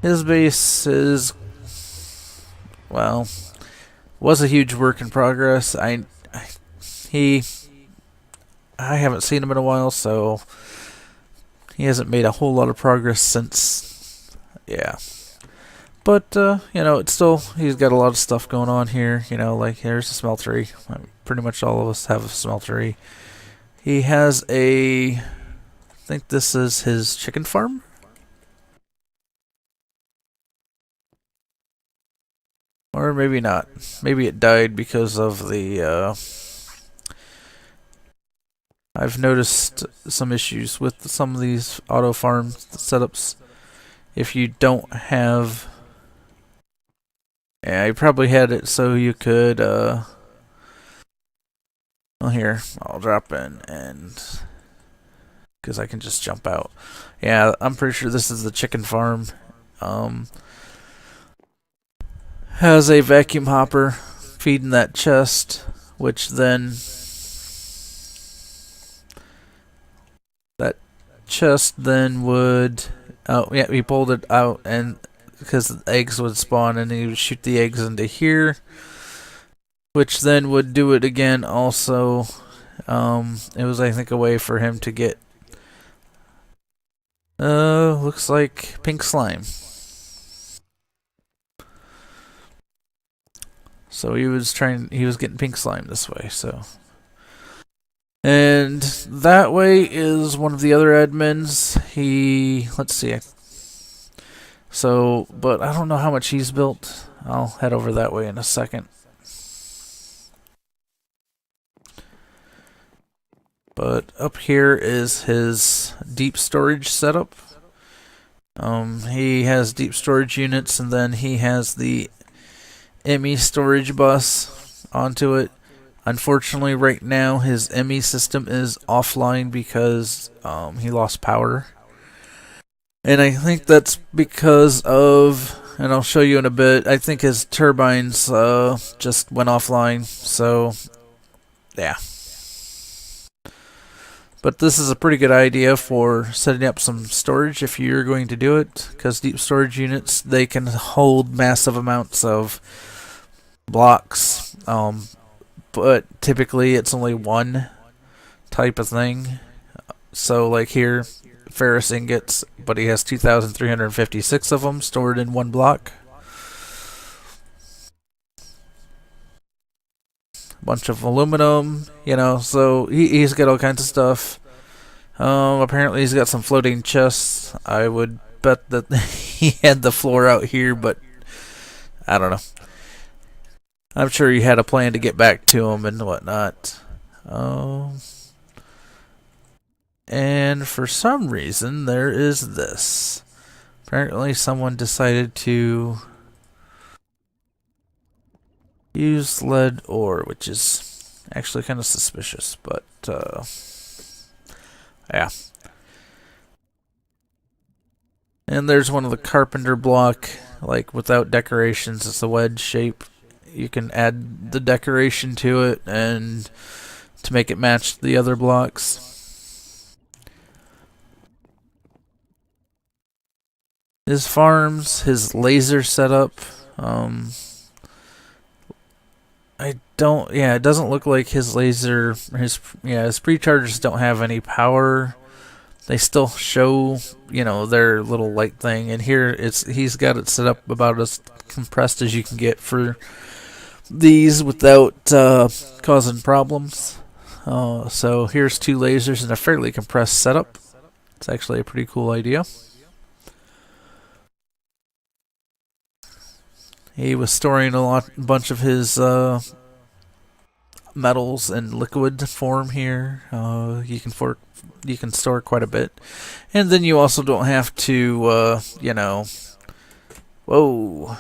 His base is, well, was a huge work in progress. He I haven't seen him in a while, so he hasn't made a whole lot of progress since. Yeah. But, it's still, he's got a lot of stuff going on here. Like here's a smeltery. Pretty much all of us have a smeltery. He has I think this is his chicken farm? Or maybe not. Maybe it died because of I've noticed some issues with some of these auto farm setups. If you don't have. Yeah, you probably had it so you could, well, here, I'll drop in and. Because I can just jump out. Yeah, I'm pretty sure this is the chicken farm. Um, has a vacuum hopper feeding that chest, which then that chest then would. Oh yeah, he pulled it out, and because the eggs would spawn, and he would shoot the eggs into here, which then would do it again. Also, it was, I think, a way for him to get. Looks like pink slime. So he was getting pink slime this way, so. And that way is one of the other admins. Let's see. So, but I don't know how much he's built. I'll head over that way in a second. But up here is his deep storage setup. He has deep storage units, and then he has the ME storage bus onto it. Unfortunately, right now his ME system is offline because he lost power. And I think that's because of, and I'll show you in a bit, I think his turbines just went offline. So, yeah. But this is a pretty good idea for setting up some storage if you're going to do it, because deep storage units, they can hold massive amounts of blocks, but typically it's only one type of thing. So like here, ferrous ingots, but he has 2,356 of them stored in one block. Bunch of aluminum, so he's got all kinds of stuff. Apparently he's got some floating chests. I would bet that he had the floor out here, but I don't know. I'm sure he had a plan to get back to him and whatnot. And for some reason, there is this. Apparently someone decided to use lead ore, which is actually kind of suspicious, but yeah. And there's one of the carpenter block, like without decorations. It's a wedge shape. You can add the decoration to it and to make it match the other blocks. His farms, his laser setup. It doesn't look like his laser, his prechargers don't have any power. They still show, their little light thing. And here he's got it set up about as compressed as you can get for these without causing problems. So here's two lasers in a fairly compressed setup. It's actually a pretty cool idea. He was storing a bunch of his metals in liquid form here. You can store quite a bit, and then you also don't have to, whoa,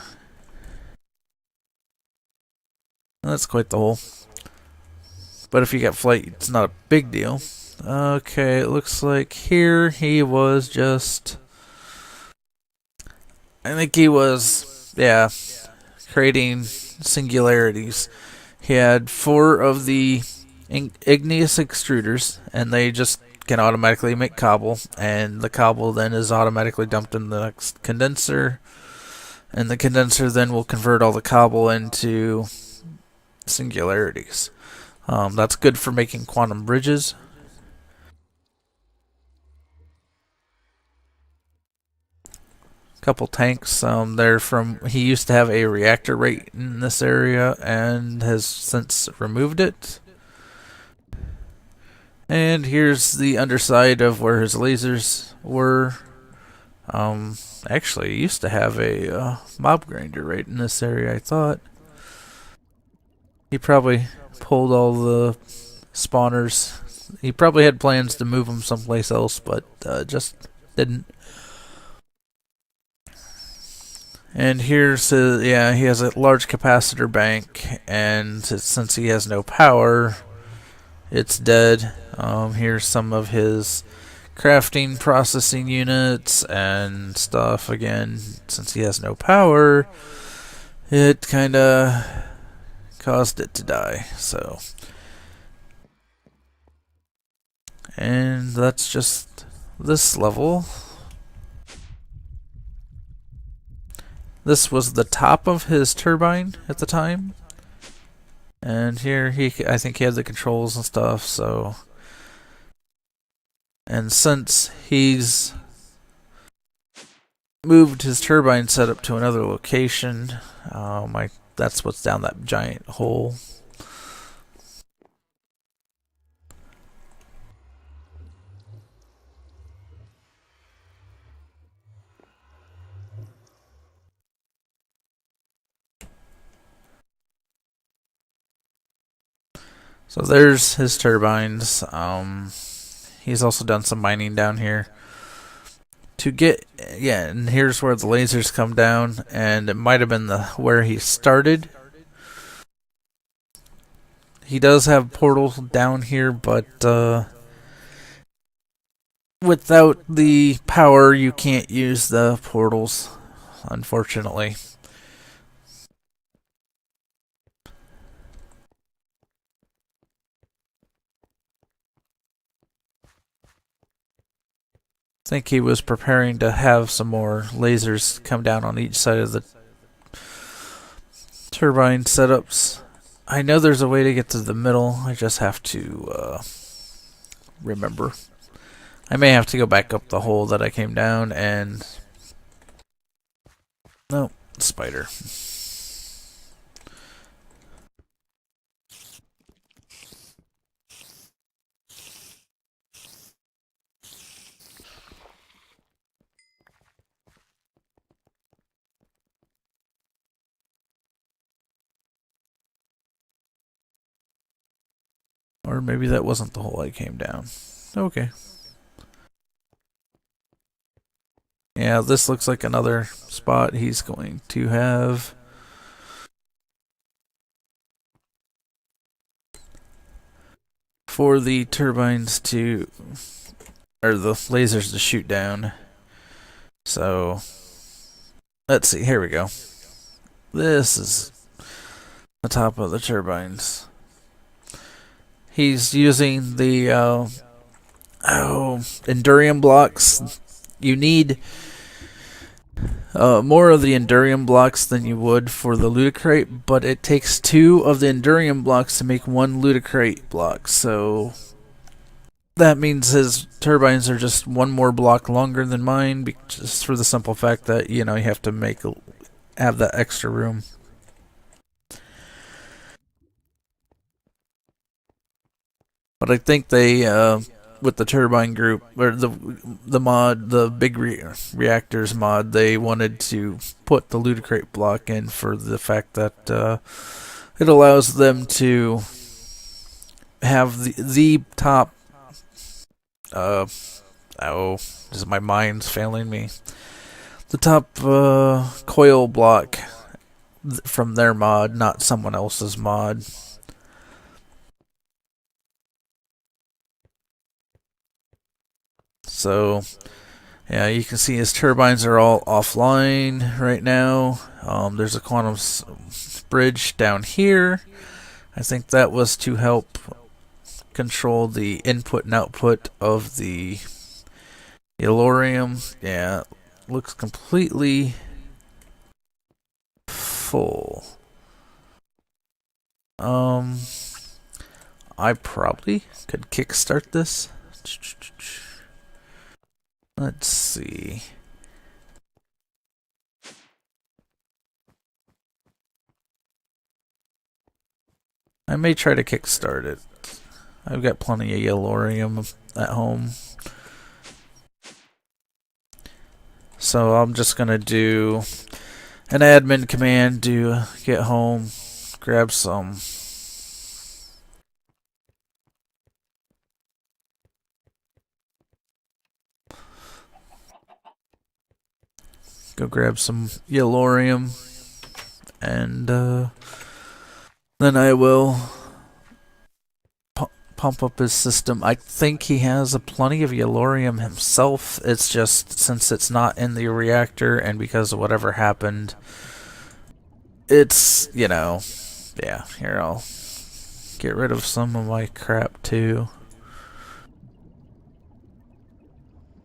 that's quite the hole. But if you got flight, it's not a big deal. Okay, it looks like here he was just. I think he was, creating singularities. He had 4 of the igneous extruders, and they just can automatically make cobble, and the cobble then is automatically dumped in the next condenser, and the condenser then will convert all the cobble into singularities. That's good for making quantum bridges. Couple tanks. They're from. He used to have a reactor right in this area and has since removed it. And here's the underside of where his lasers were. Actually, he used to have a mob grinder right in this area, I thought. He probably pulled all the spawners. He probably had plans to move them someplace else, but just didn't. And here's his, yeah, he has a large capacitor bank, and since he has no power, it's dead. Here's some of his crafting processing units and stuff. Again, since he has no power, it kind of caused it to die. So, and that's just this level. This was the top of his turbine at the time. And here I think he had the controls and stuff, so. And since he's moved his turbine setup to another location, that's what's down that giant hole. So there's his turbines. He's also done some mining down here. And here's where the lasers come down, and it might have been where he started. He does have portals down here, but without the power, you can't use the portals, unfortunately. I think he was preparing to have some more lasers come down on each side of the turbine setups. I know there's a way to get to the middle. I just have to remember. I may have to go back up the hole that I came down and... No, spider. Or maybe that wasn't the hole I came down. Okay. Yeah, this looks like another spot he's going to have. For the turbines to... or the lasers to shoot down. So... let's see, here we go. This is the top of the turbines. He's using the Endurium blocks. You need more of the Endurium blocks than you would for the Ludicrate, but it takes 2 of the Endurium blocks to make 1 Ludicrate block. So that means his turbines are just 1 more block longer than mine, just for the simple fact that you have to have that extra room. But I think they, with the turbine group, or the mod, the big reactors mod, they wanted to put the Ludicrate block in for the fact that it allows them to have the top, my mind's failing me. The top coil block from their mod, not someone else's mod. So, yeah, you can see his turbines are all offline right now. There's a quantum bridge down here. I think that was to help control the input and output of the Yellorium. Yeah, looks completely full. I probably could kickstart this. Let's see. I may try to kickstart it. I've got plenty of Yellorium at home. So I'm just going to do an admin command to get home, grab some. Go grab some Yellorium, and then I will pump up his system. I think he has plenty of Yellorium himself. It's just since it's not in the reactor and because of whatever happened, it's, you know, yeah, here, I'll get rid of some of my crap too.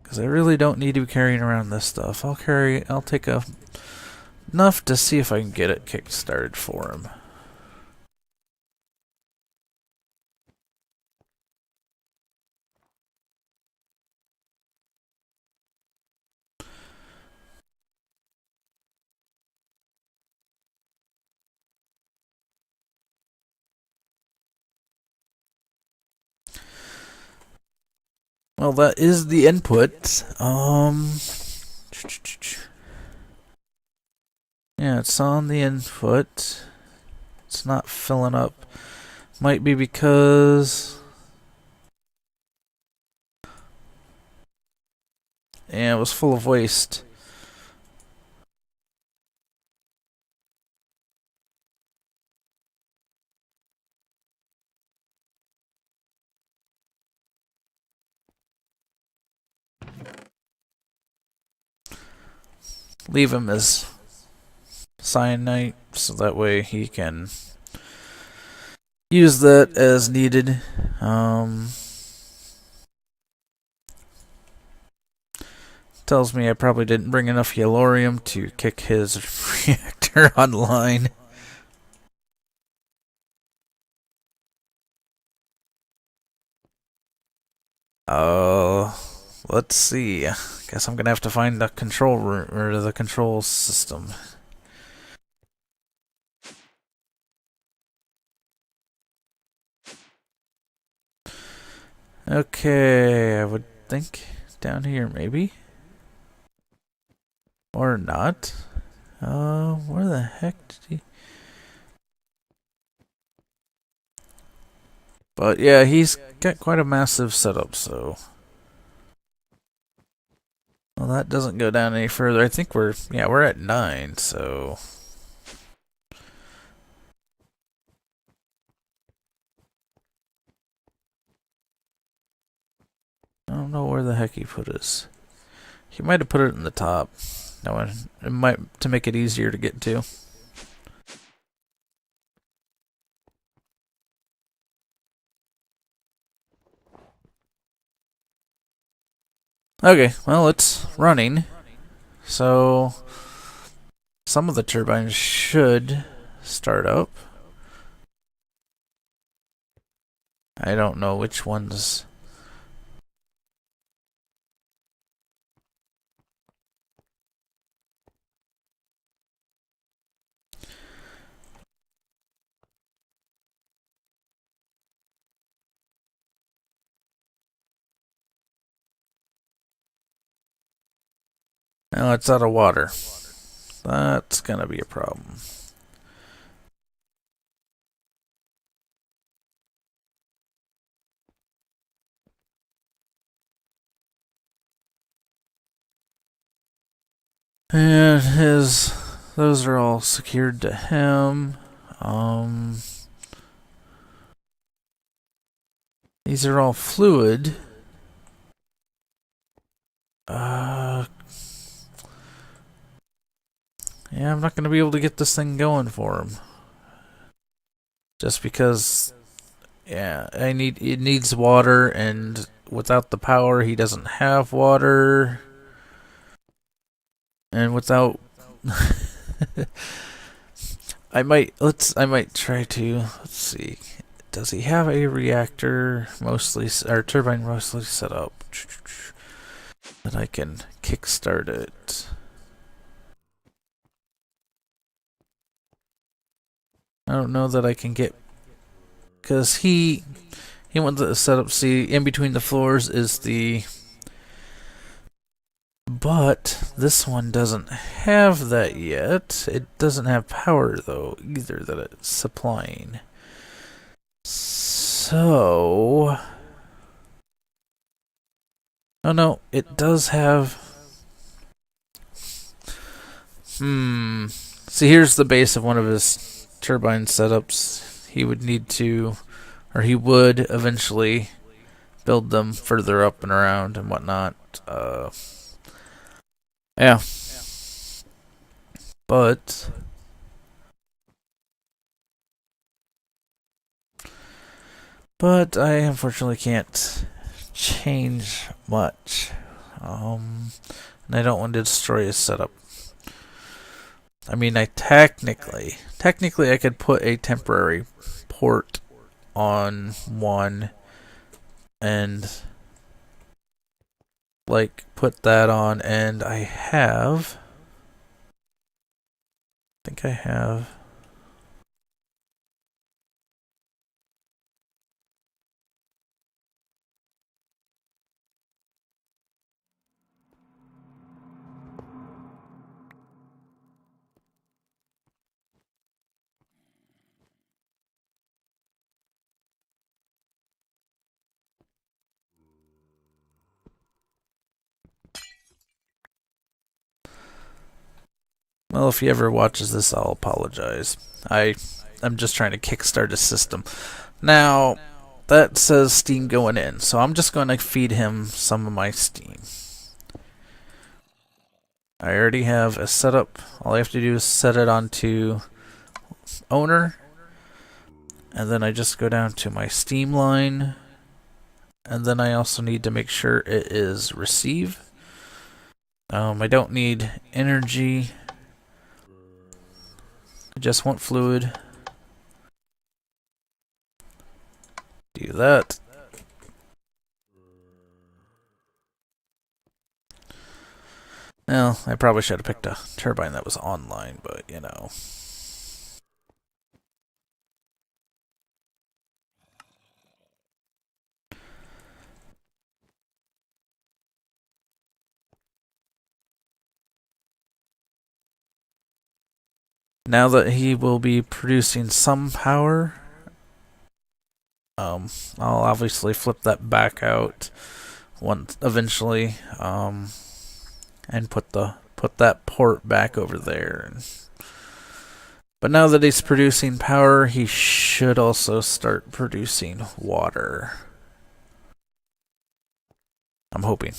Because I really don't need to be carrying around this stuff. I'll take enough to see if I can get it kick-started for him. Well, that is the input. Yeah, it's on the input. It's not filling up. Might be because... yeah, it was full of waste. Leave him as cyanite so that way he can use that as needed. Tells me I probably didn't bring enough Yellorium to kick his reactor online. Let's see. Guess I'm gonna have to find the control room or the control system. Okay, I would think down here maybe. Or not. Where the heck did he... but yeah, he's got quite a massive setup, so... well, that doesn't go down any further. I think we're at 9, so... I don't know where the heck he put his... he might have put it in the top. No, it might, to make it easier to get to. Okay, well, it's running. So, some of the turbines should start up. I don't know which ones. Now it's out of water. That's gonna be a problem. And those are all secured to him. These are all fluid. Yeah, I'm not going to be able to get this thing going for him. Just because Yeah, it needs water, and without the power, he doesn't have water. And without I might try to let's see. Does he have a reactor mostly or turbine mostly set up that I can kickstart it? I don't know that I can get because he wants to set up. See, in between the floors is the. But this one doesn't have that yet. It doesn't have power though either that it's supplying. So, oh no, it does have. See, here's the base of one of his turbine setups. He would need to, or he would eventually build them further up and around and whatnot. Yeah. But I unfortunately can't change much. And I don't want to destroy his setup. I mean, I technically I could put a temporary port on one and like put that on, and I think I have. Well, if he ever watches this, I'll apologize. I'm just trying to kickstart his system. Now, that says steam going in, so I'm just going to feed him some of my steam. I already have a setup. All I have to do is set it onto owner, and then I just go down to my steam line, and then I also need to make sure it is receive. I don't need energy. I just want fluid. Do that. Well, I probably should have picked a turbine that was online, but you know. Now that he will be producing some power, I'll obviously flip that back out once eventually, and put that port back over there. But now that he's producing power, he should also start producing water. I'm hoping.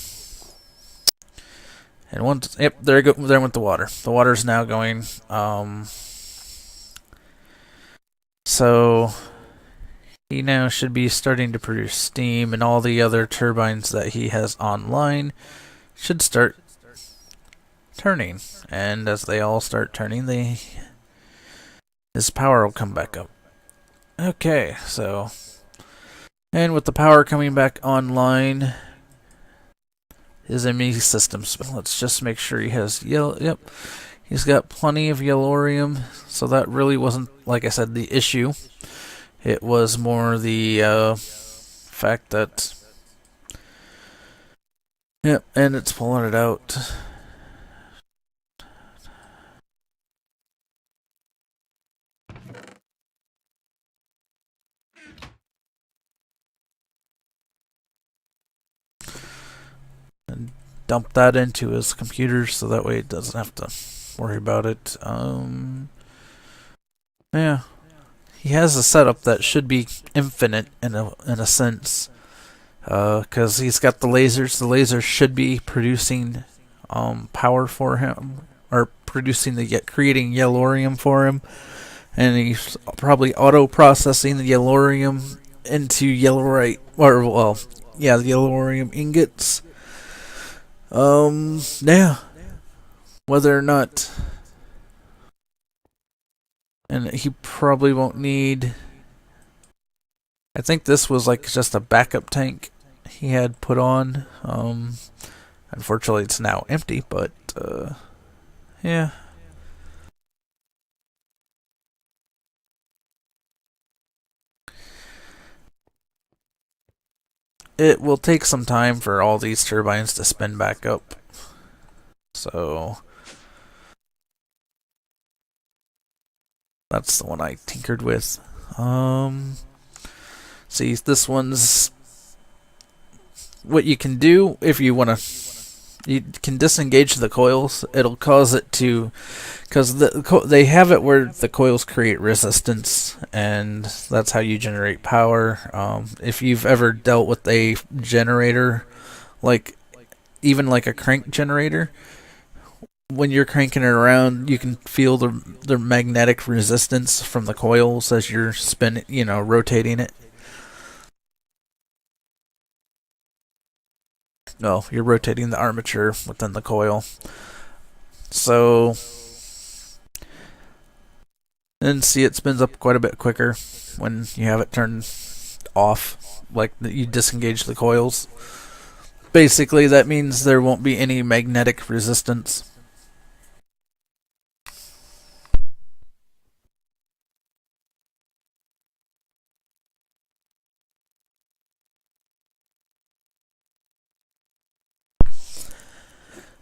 And once, yep, there went the water. The water's now going. So he now should be starting to produce steam, and all the other turbines that he has online should start turning. And as they all start turning, his power will come back up. Okay, so, and with the power coming back online, his immune systems. Let's just make sure he has yellow. Yep, he's got plenty of yellorium, so that really wasn't, like I said, the issue. It was more the fact that, yep, and it's pulling it out. And dump that into his computer so that way it doesn't have to worry about it. Yeah, he has a setup that should be infinite in a sense, because he's got the lasers. The lasers should be producing power for him, or creating yellorium for him, and he's probably auto processing the yellorium into yellowite, or well, yeah, the yellowurium ingots. Yeah, whether or not, and he probably won't need. I think this was like just a backup tank he had put on. Unfortunately, it's now empty, but yeah. It will take some time for all these turbines to spin back up. So that's the one I tinkered with. See, this one's what you can do if you want to. You can disengage the coils. It'll cause it to, because they have it where the coils create resistance, and that's how you generate power. If you've ever dealt with a generator, like even like a crank generator, when you're cranking it around, you can feel the magnetic resistance from the coils as you're spinning, rotating it. No, you're rotating the armature within the coil. So, and see, it spins up quite a bit quicker when you have it turned off, like you disengage the coils. Basically, that means there won't be any magnetic resistance.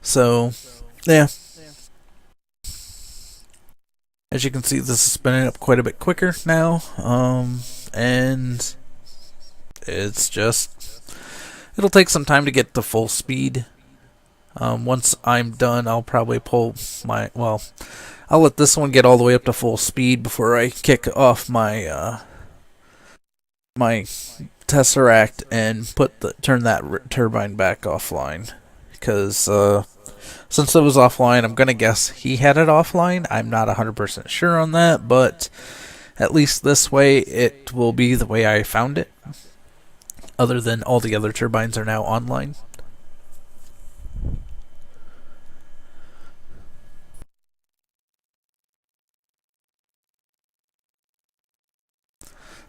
So, yeah. As you can see, this is spinning up quite a bit quicker now. And it's just, it'll take some time to get to full speed. Once I'm done, I'll probably pull I'll let this one get all the way up to full speed before I kick off my Tesseract and turn that turbine back offline. Because since it was offline, I'm gonna guess he had it offline. I'm not 100% sure on that, but at least this way it will be the way I found it. Other than all the other turbines are now online.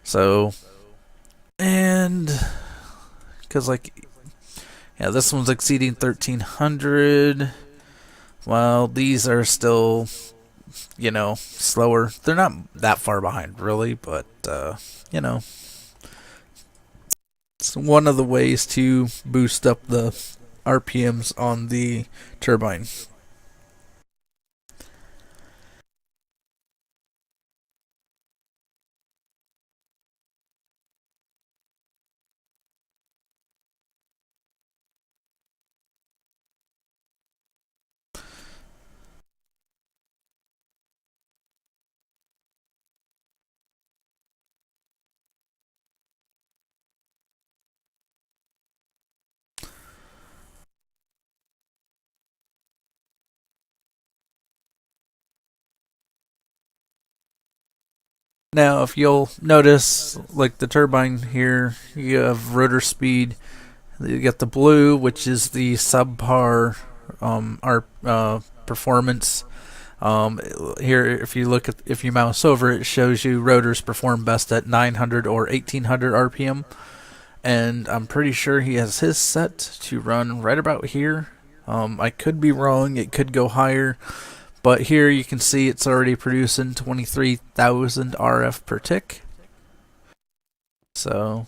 So, and because yeah, this one's exceeding 1300. Well, these are still, slower. They're not that far behind, really, but you know, it's one of the ways to boost up the RPMs on the turbine. Now, if you'll notice, like the turbine here, you have rotor speed. You get the blue, which is the subpar performance. Here, if you mouse over, it shows you rotors perform best at 900 or 1800 RPM, and I'm pretty sure he has his set to run right about here. I could be wrong; it could go higher, but here you can see it's already producing 23,000 RF per tick. So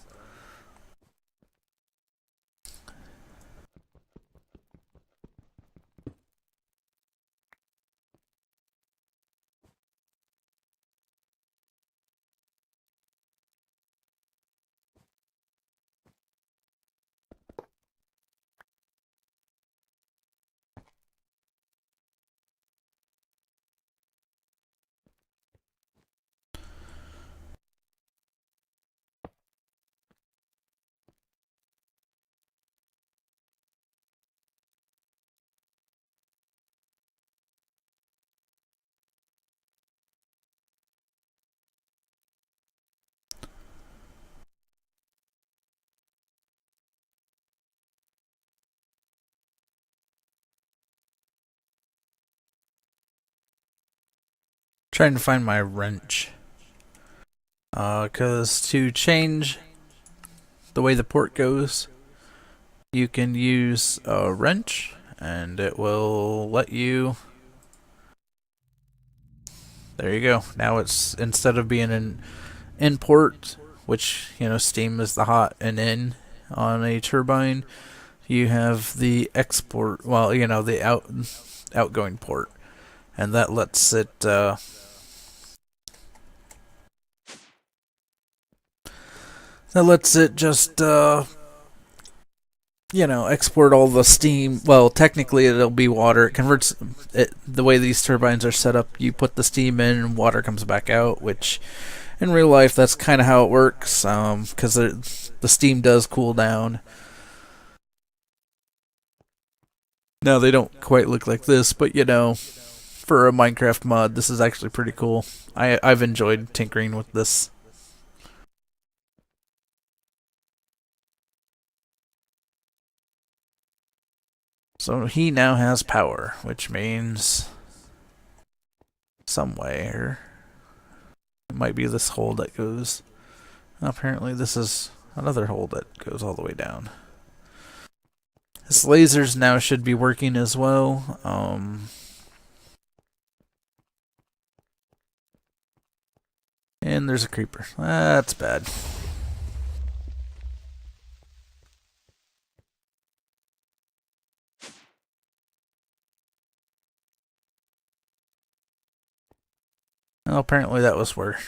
Trying to find my wrench. Because to change the way the port goes, you can use a wrench, and it will let you... There you go. Now it's, instead of being an in port, which, you know, steam is the hot and in on a turbine, you have the export, well, you know, the outgoing port. And that lets it, just, you know, export all the steam. Well, technically it'll be water. It converts it, the way these turbines are set up, you put the steam in and water comes back out, which in real life that's kind of how it works, because the steam does cool down. Now they don't quite look like this, but you know, for a Minecraft mod, this is actually pretty cool. I've enjoyed tinkering with this. So he now has power, which means somewhere it might be this hole that goes. Apparently, this is another hole that goes all the way down. His lasers now should be working as well. And there's a creeper. That's bad. Well, apparently that was where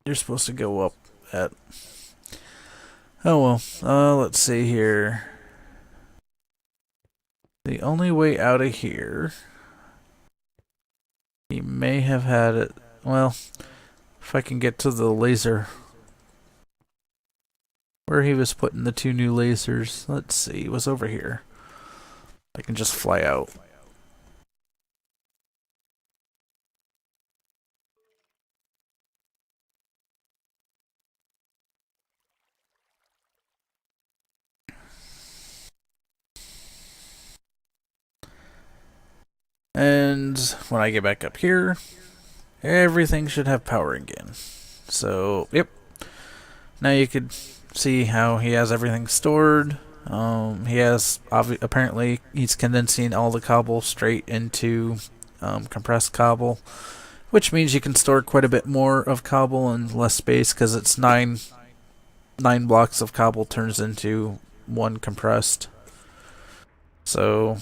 you're supposed to go up at. Oh well. Let's see here. The only way out of here, he may have had it. Well, if I can get to the laser where he was putting the 2 new lasers. Let's see, it was over here. I can just fly out. And when I get back up here, everything should have power again. So, yep. Now you could see how he has everything stored. He has, apparently, he's condensing all the cobble straight into compressed cobble, which means you can store quite a bit more of cobble in less space, because it's 9 blocks of cobble turns into 1 compressed. So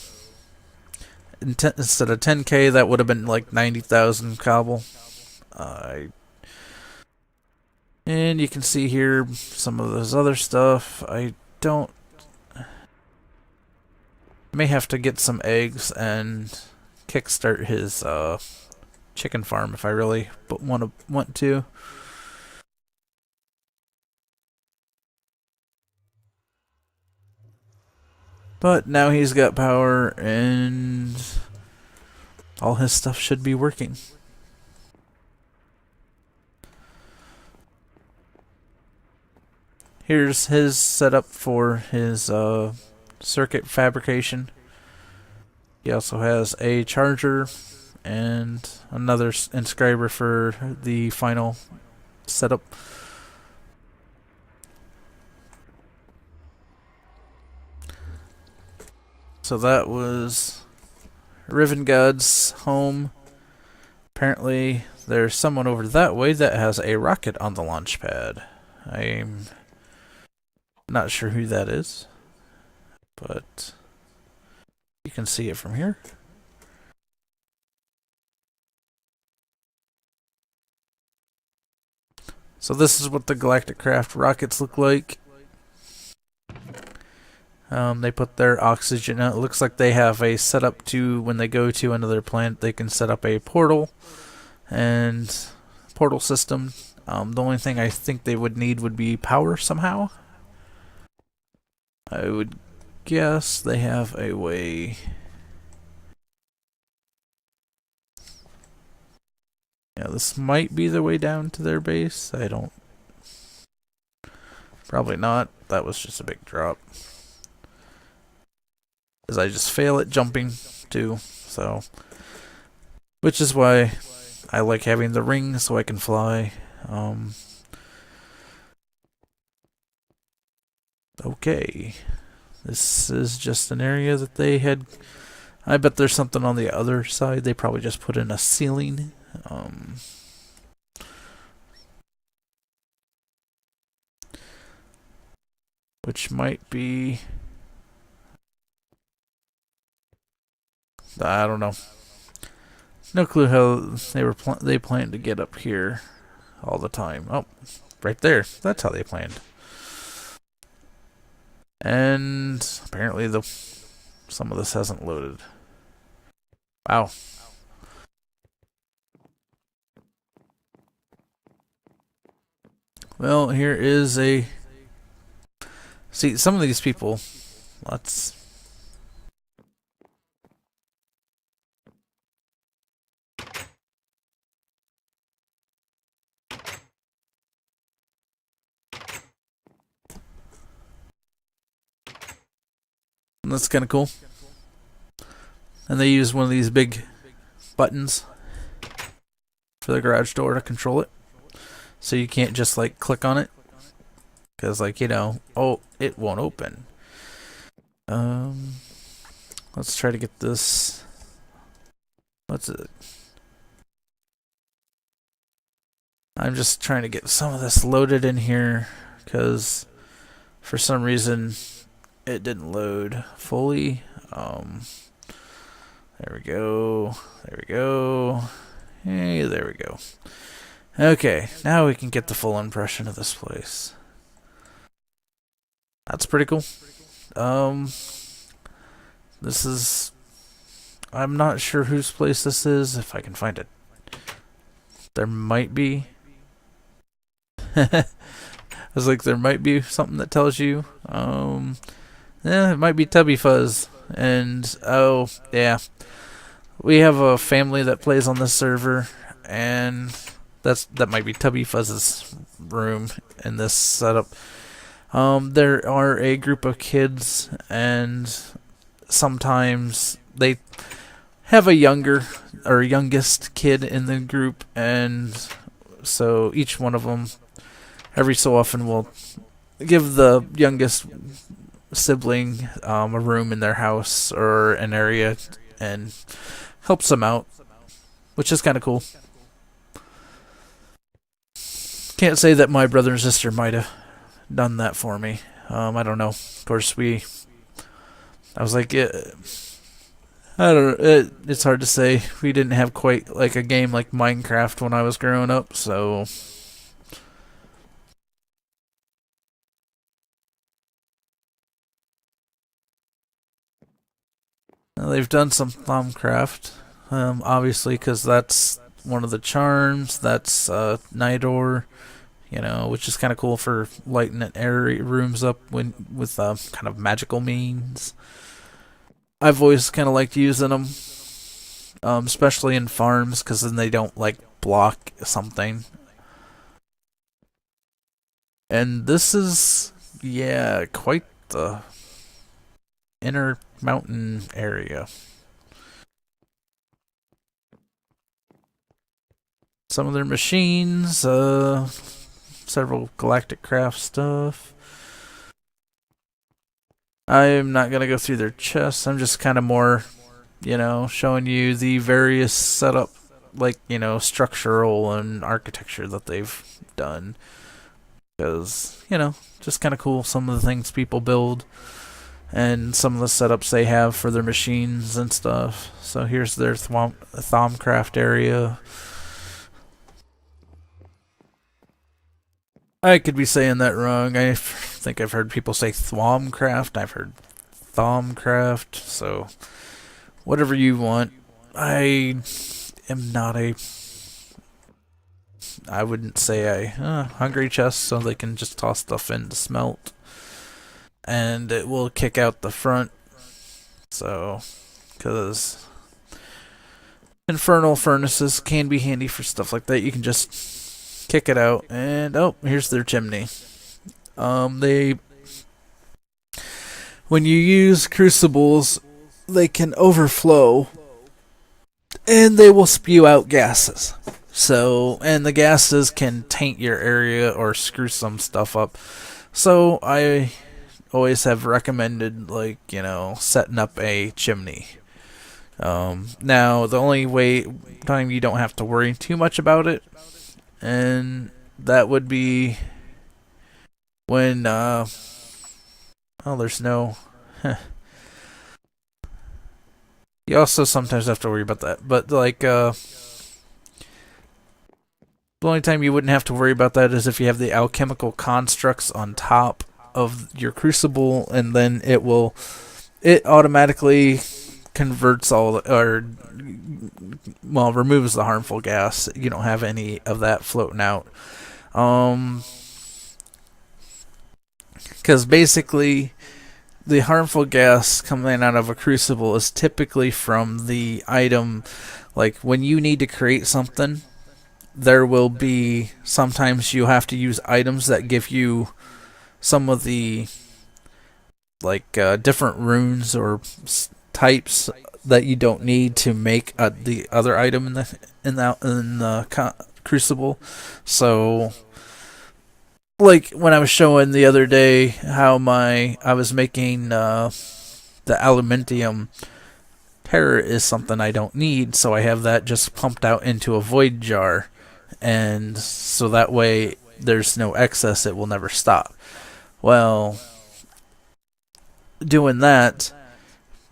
instead of 10k, that would have been like 90,000 cobble. And you can see here some of this other stuff. I may have to get some eggs and kickstart his chicken farm if I really want to. But now he's got power and all his stuff should be working. Here's his setup for his circuit fabrication. He also has a charger and another inscriber for the final setup. So that was Riven God's home. Apparently there's someone over that way that has a rocket on the launch pad. I'm not sure who that is, but you can see it from here. So this is what the Galactic Craft rockets look like. They put their oxygen out. It looks like they have a setup to, when they go to another planet, they can set up a portal and portal system. The only thing I think they would need would be power somehow. I would guess they have a way. Yeah, this might be the way down to their base. I don't. Probably not. That was just a big drop. As I just fail at jumping too, so. Which is why I like having the ring so I can fly. Okay. This is just an area that they had. I bet there's something on the other side. They probably just put in a ceiling. Which might be. I don't know. No clue how they planned to get up here all the time. Oh, right there. That's how they planned. And apparently some of this hasn't loaded. Wow. Well, here is a. See, some of these people. Let's. That's kind of cool. And they use one of these big buttons for the garage door to control it. So you can't just like click on it. Because like, oh, it won't open. Let's try to get this. What's it? I'm just trying to get some of this loaded in here. Because for some reason it didn't load fully. There we go. There we go. Hey, there we go. Okay, now we can get the full impression of this place. That's pretty cool. This is. I'm not sure whose place this is, if I can find it. There might be. I was like, there might be something that tells you. Yeah, it might be Tubby Fuzz. And, oh, yeah. We have a family that plays on this server, and that might be Tubby Fuzz's room in this setup. There are a group of kids, and sometimes they have a youngest kid in the group, and so each one of them, every so often, will give the youngest sibling a room in their house or an area and helps them out, which is kind of cool. Can't say that my brother and sister might have done that for me. I don't know. Of course, I was like, I don't know. It's hard to say. We didn't have quite like a game like Minecraft when I was growing up, so. They've done some Thaumcraft, obviously, because that's one of the charms. That's Nidor, which is kind of cool for lighting area rooms up with kind of magical means. I've always kind of liked using them, especially in farms, because then they don't like block something. And this is, yeah, quite the inner mountain area. Some of their machines, several Galactic Craft stuff. I'm not going to go through their chests. I'm just kind of more, showing you the various setup, like, structural and architecture that they've done. Because, just kind of cool, some of the things people build. And some of the setups they have for their machines and stuff. So here's their Thaumcraft area. I could be saying that wrong. I think I've heard people say Thwomcraft. I've heard Thaumcraft. So whatever you want. I am not I wouldn't say hungry chest, so they can just toss stuff in to smelt. And it will kick out the front. So, because infernal furnaces can be handy for stuff like that. You can just kick it out, and oh, here's their chimney. When you use crucibles, they can overflow, and they will spew out gases. So, and the gases can taint your area or screw some stuff up. So, I always have recommended, like, setting up a chimney. Now, the only time you don't have to worry too much about it, and that would be when, well, there's no. You also sometimes have to worry about that, but like, the only time you wouldn't have to worry about that is if you have the alchemical constructs on top of your crucible, and then it automatically converts or well, removes the harmful gas. You don't have any of that floating out. Because basically, the harmful gas coming out of a crucible is typically from the item. Like when you need to create something, there will be sometimes you have to use items that give you some of the different runes or types that you don't need to make the other item in the crucible. So, like when I was showing the other day how I was making the aluminium terror is something I don't need, so I have that just pumped out into a void jar, and so that way there's no excess, it will never stop. Well, doing that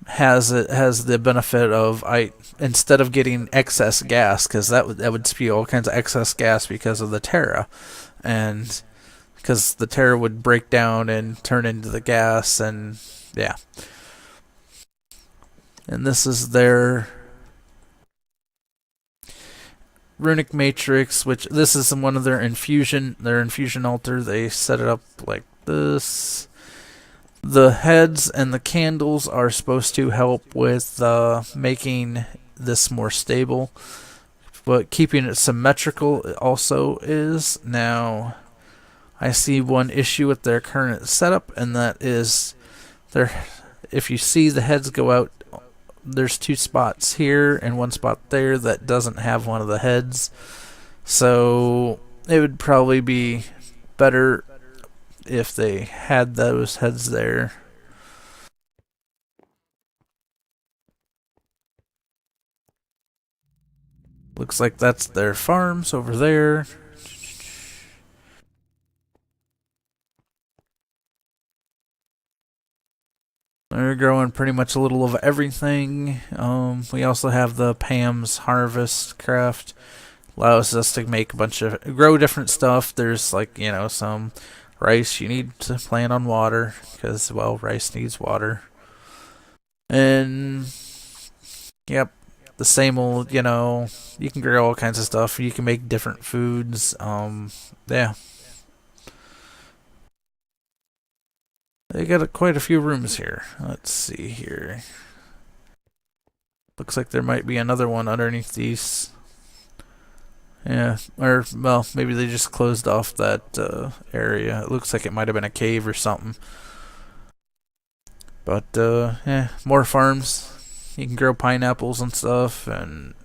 has the benefit of I instead of getting excess gas, because that would spew all kinds of excess gas because of the Terra, and because the Terra would break down and turn into the gas, and yeah. And this is their runic matrix, which this is one of their infusion altar. They set it up like this. The heads and the candles are supposed to help with making this more stable, but keeping it symmetrical also is. Now, I see one issue with their current setup, and that is if you see the heads go out, there's two spots here and one spot there that doesn't have one of the heads. So it would probably be better if they had those heads there. Looks like that's their farms over there. They're growing pretty much a little of everything. We also have the Pam's Harvest Craft. Allows us to make grow different stuff. There's some rice you need to plant on water, because, well, rice needs water. And, yep, the same old, you can grow all kinds of stuff. You can make different foods. Yeah. They got quite a few rooms here. Let's see here. Looks like there might be another one underneath these. Yeah, or, well, maybe they just closed off that area. It looks like it might have been a cave or something. But, yeah, more farms. You can grow pineapples and stuff, and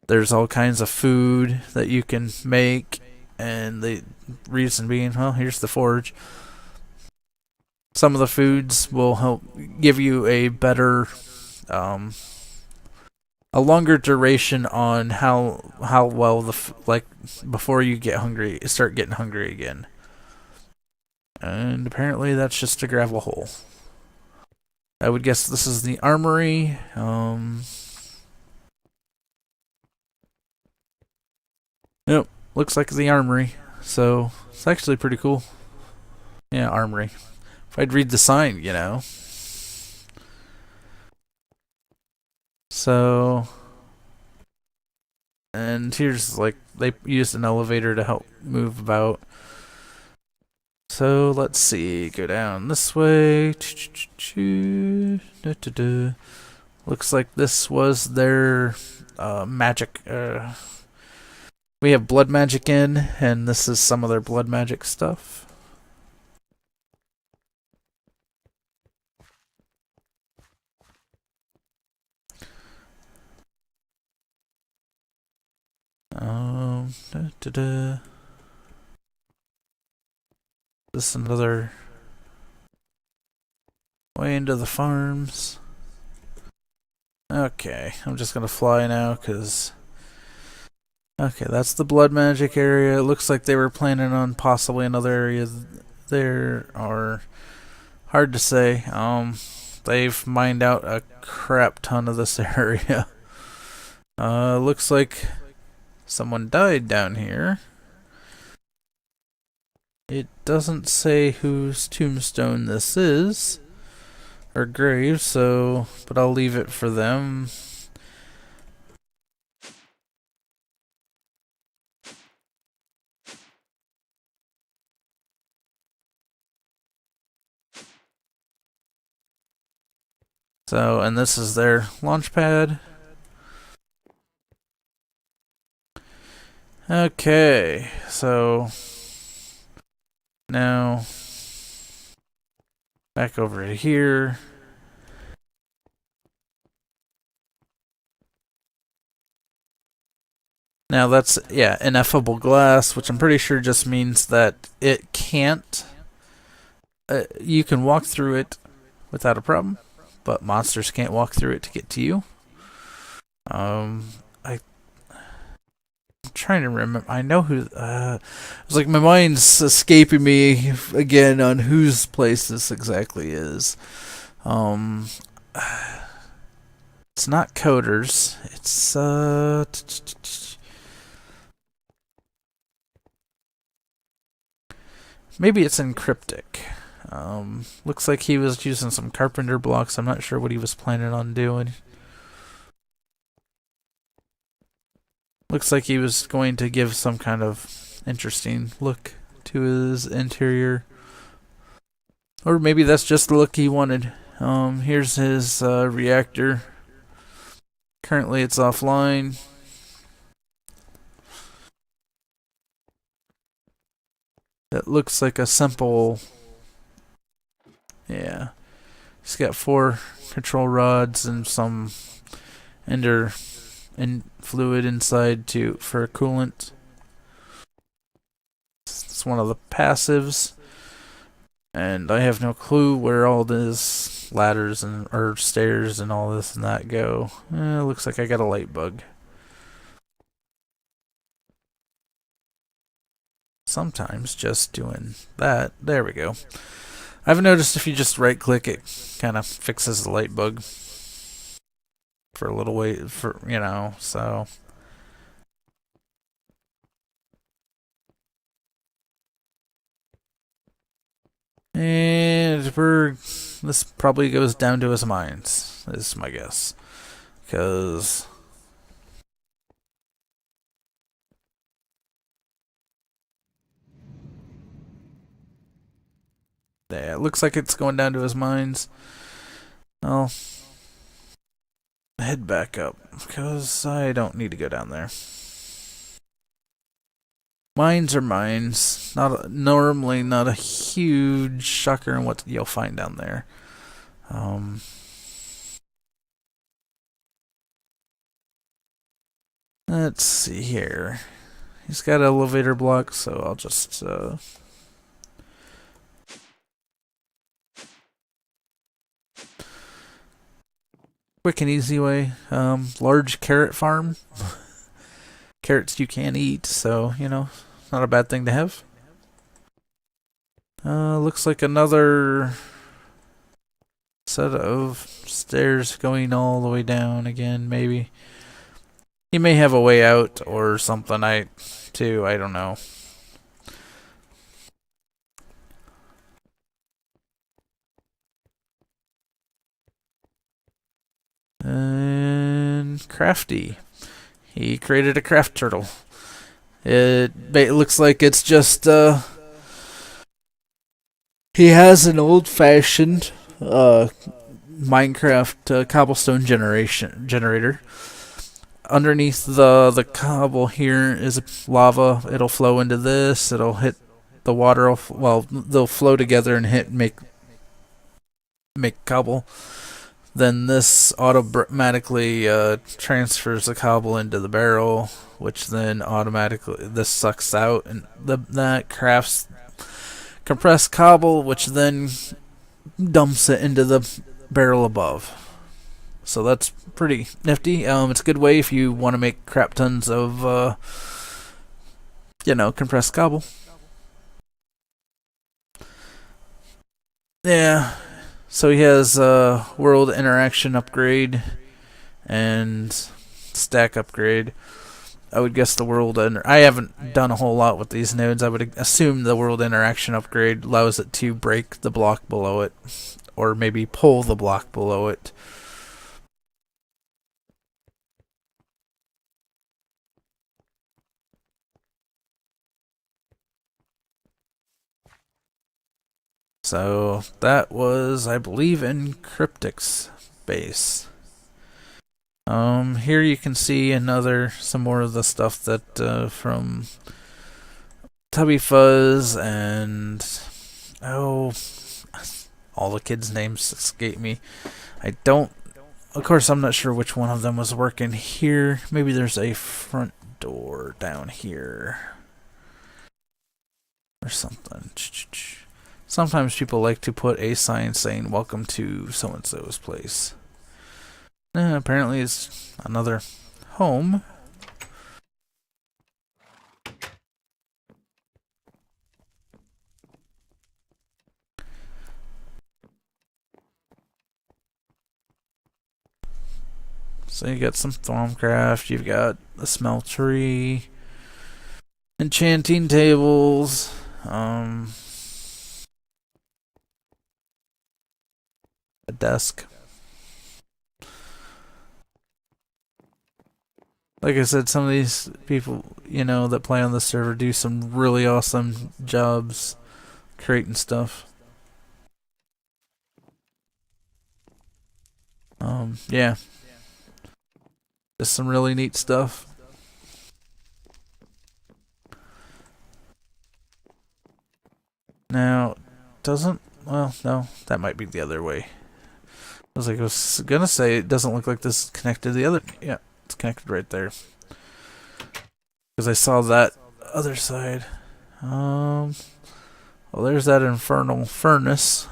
there's all kinds of food that you can make. And the reason being, well, here's the forge. Some of the foods will help give you a better, a longer duration on how well before you start getting hungry again. And apparently that's just a gravel hole. I would guess this is the armory. Yep, looks like the armory. So it's actually pretty cool. Yeah, armory. If I'd read the sign, So, and here's they used an elevator to help move about. So let's see, go down this way. Looks like this was their magic. We have blood magic and this is some of their blood magic stuff. Da, da, da. This is another way into the farms. Okay, I'm just gonna fly now because. Okay, that's the blood magic area. It looks like they were planning on possibly another area there, or hard to say. They've mined out a crap ton of this area. Looks like someone died down here. It doesn't say whose tombstone this is, or grave, so, but I'll leave it for them. So, and this is their launch pad. Okay, so now back over to here. Now that's, yeah, ineffable glass, which I'm pretty sure just means that it can't, you can walk through it without a problem, but monsters can't walk through it to get to you. I'm trying to remember. I know who. It's like my mind's escaping me again on whose place this exactly is. It's not Coders. It's maybe it's in Cryptic. Looks like he was using some carpenter blocks. I'm not sure what he was planning on doing. Looks like he was going to give some kind of interesting look to his interior. Or maybe that's just the look he wanted. Here's his reactor. Currently it's offline. It looks like a simple... Yeah. He's got 4 control rods and some ender and fluid inside for coolant. It's one of the passives, and I have no clue where all these ladders and or stairs and all this and that go. Looks like I got a light bug. Sometimes just doing that. There we go. I've noticed if you just right click, it kind of fixes the light bug for a little way, for, you know, so. And this probably goes down to his mines, is my guess. Because yeah, it looks like it's going down to his mines. I'll head back up, because I don't need to go down there. Mines are mines. Normally not a huge shocker in what you'll find down there. Let's see here. He's got elevator blocks, so I'll just quick and easy way. Large carrot farm. Carrots you can eat, so, you know, not a bad thing to have. Looks like another set of stairs going all the way down again, maybe. He may have a way out or something, I don't know. And Crafty. He created a craft turtle. It looks like it's just, he has an old-fashioned, Minecraft, cobblestone generator. Underneath the cobble here is lava. It'll flow into this. It'll hit the water. Well, they'll flow together and make cobble. Then this automatically transfers the cobble into the barrel, which then automatically this sucks out, and that crafts compressed cobble, which then dumps it into the barrel above. So that's pretty nifty. It's a good way if you want to make crap tons of, compressed cobble. Yeah. So he has world interaction upgrade and stack upgrade. I would guess the world I haven't done a whole lot with these nodes. I would assume the world interaction upgrade allows it to break the block below it, or maybe pull the block below it. So that was, I believe, in Cryptic's base. Here you can see some more of the stuff that from Tubby Fuzz and all the kids' names escape me. Of course, I'm not sure which one of them was working here. Maybe there's a front door down here or something. Sometimes people like to put a sign saying "Welcome to so-and-so's place." Apparently it's another home. So you got some Thaumcraft, you've got a smeltery, enchanting tables, a desk. Like I said, some of these people, that play on the server do some really awesome jobs creating stuff. Yeah. Just some really neat stuff. Now, no, that might be the other way. I was gonna say it doesn't look like this is connected to the other. Yeah, it's connected right there. Because I saw that other side. Well, there's that infernal furnace.